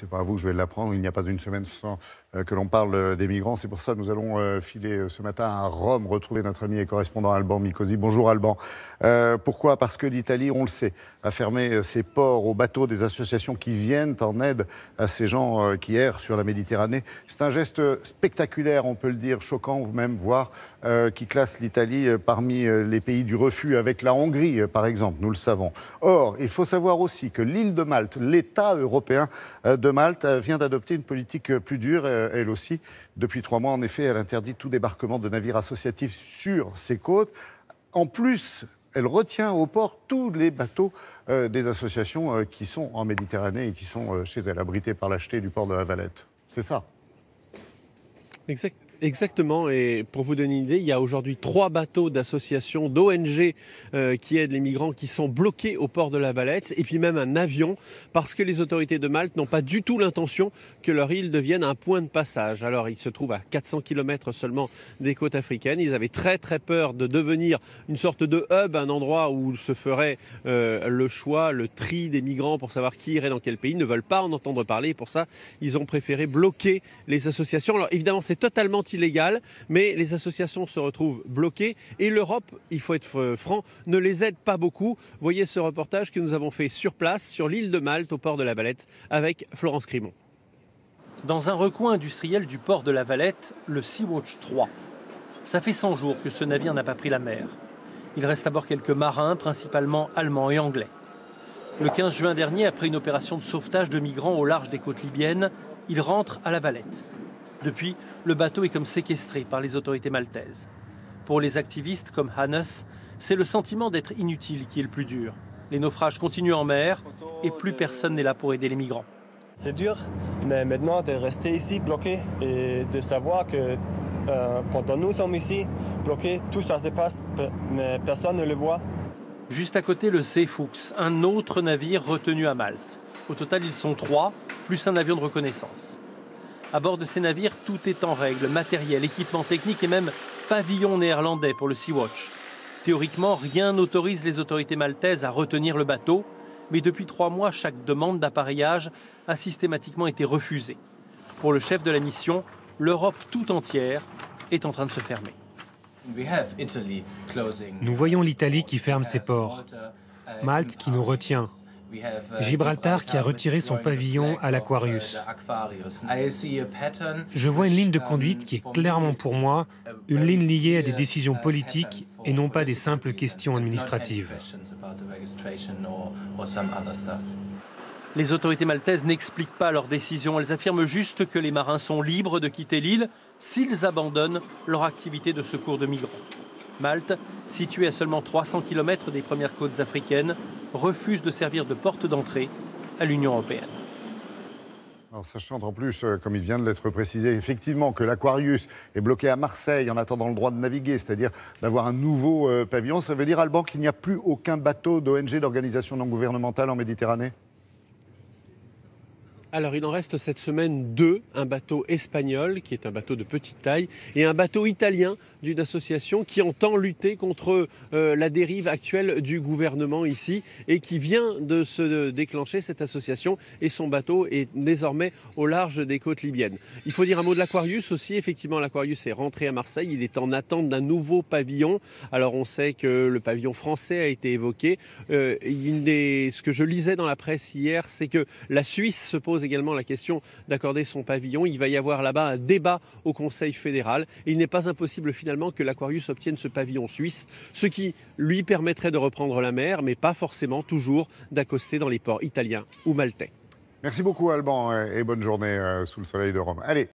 c'est pas à vous que je vais l'apprendre. Il n'y a pas une semaine sans que l'on parle des migrants. C'est pour ça que nous allons filer ce matin à Rome, retrouver notre ami et correspondant Alban Micosi. Bonjour Alban. Pourquoi? Parce que l'Italie, on le sait, a fermé ses ports aux bateaux des associations qui viennent en aide à ces gens qui errent sur la Méditerranée. C'est un geste spectaculaire, on peut le dire, choquant ou même, voire qui classe l'Italie parmi les pays du refus, avec la Hongrie, par exemple, nous le savons. Or, il faut savoir aussi que l'île de Malte, l'État européen de Malte, vient d'adopter une politique plus dure, elle aussi. Depuis 3 mois, en effet, elle interdit tout débarquement de navires associatifs sur ses côtes. En plus, elle retient au port tous les bateaux des associations qui sont en Méditerranée et qui sont chez elle, abrités par l'acheté du port de La Valette. C'est ça. Exactement, et pour vous donner une idée, il y a aujourd'hui 3 bateaux d'associations, d'ONG qui aident les migrants qui sont bloqués au port de La Valette, et puis même un avion, parce que les autorités de Malte n'ont pas du tout l'intention que leur île devienne un point de passage. Alors ils se trouvent à 400 km seulement des côtes africaines, ils avaient très peur de devenir une sorte de hub, un endroit où se ferait le choix, le tri des migrants pour savoir qui irait dans quel pays. Ils ne veulent pas en entendre parler, et pour ça ils ont préféré bloquer les associations. Alors évidemment c'est totalement illégal, mais les associations se retrouvent bloquées et l'Europe, il faut être franc, ne les aide pas beaucoup. Voyez ce reportage que nous avons fait sur place, sur l'île de Malte, au port de La Valette, avec Florence Crimon. Dans un recoin industriel du port de La Valette, le Sea-Watch 3. Ça fait 100 jours que ce navire n'a pas pris la mer. Il reste à bord quelques marins, principalement allemands et anglais. Le 15 juin dernier, après une opération de sauvetage de migrants au large des côtes libyennes, il rentre à La Valette. Depuis, le bateau est comme séquestré par les autorités maltaises. Pour les activistes comme Hannes, c'est le sentiment d'être inutile qui est le plus dur. Les naufrages continuent en mer et plus personne n'est là pour aider les migrants. C'est dur, mais maintenant de rester ici bloqué et de savoir que pendant nous sommes ici bloqués, tout ça se passe, mais personne ne le voit. Juste à côté, le Seafuchs, un autre navire retenu à Malte. Au total, ils sont 3, plus un avion de reconnaissance. À bord de ces navires, tout est en règle, matériel, équipement technique et même pavillon néerlandais pour le Sea-Watch. Théoriquement, rien n'autorise les autorités maltaises à retenir le bateau, mais depuis 3 mois, chaque demande d'appareillage a systématiquement été refusée. Pour le chef de la mission, l'Europe tout entière est en train de se fermer. Nous voyons l'Italie qui ferme ses ports, Malte qui nous retient, Gibraltar qui a retiré son pavillon à l'Aquarius. Je vois une ligne de conduite qui est clairement pour moi une ligne liée à des décisions politiques et non pas des simples questions administratives. Les autorités maltaises n'expliquent pas leurs décisions. Elles affirment juste que les marins sont libres de quitter l'île s'ils abandonnent leur activité de secours de migrants. Malte, située à seulement 300 km des premières côtes africaines, refuse de servir de porte d'entrée à l'Union européenne. Alors, sachant en plus, comme il vient de l'être précisé, effectivement que l'Aquarius est bloqué à Marseille en attendant le droit de naviguer, c'est-à-dire d'avoir un nouveau pavillon, ça veut dire, Alban, qu'il n'y a plus aucun bateau d'ONG, d'organisation non gouvernementale en Méditerranée? Alors il en reste cette semaine 2, un bateau espagnol qui est un bateau de petite taille et un bateau italien d'une association qui entend lutter contre la dérive actuelle du gouvernement ici et qui vient de se déclencher, cette association, et son bateau est désormais au large des côtes libyennes. Il faut dire un mot de l'Aquarius aussi. Effectivement, l'Aquarius est rentré à Marseille, il est en attente d'un nouveau pavillon. Alors on sait que le pavillon français a été évoqué. Ce que je lisais dans la presse hier, c'est que la Suisse se pose également la question d'accorder son pavillon. Il va y avoir là-bas un débat au Conseil fédéral et il n'est pas impossible finalement que l'Aquarius obtienne ce pavillon suisse, ce qui lui permettrait de reprendre la mer, mais pas forcément toujours d'accoster dans les ports italiens ou maltais. Merci beaucoup Alban et bonne journée sous le soleil de Rome. Allez.